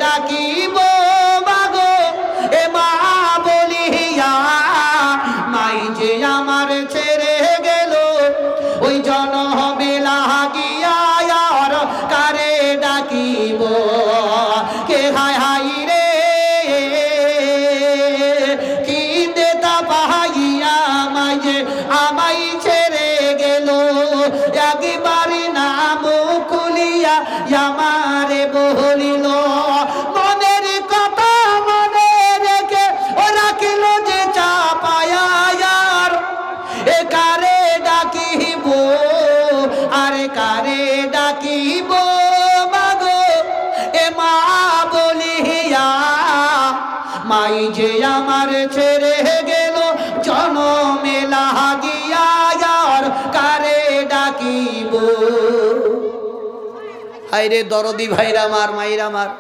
ডাকিব মাগো এ মা বলিয়া মাই যে আমার ছেড়ে গেল ওই জনমে লাগিয়া আর কারে ডাকিব কে হায় হাই রে কি দেতা পাইয়া মাই যে আমাই ছেড়ে গেল একবারই নাম খুলিয়া আমারে বলিল মনের কথা মনে রেখে ও রাখিল যে চাপায়া আর এ কারে ডাকিব আরে কারে ডাকিব মাগো এ মা বলিয়া মাই যে আমার ছেড়ে গেল জনমে লাগিয়া আর কারে ডাকিব। হায়রে দরদি ভাইরা মার মাইরা মার।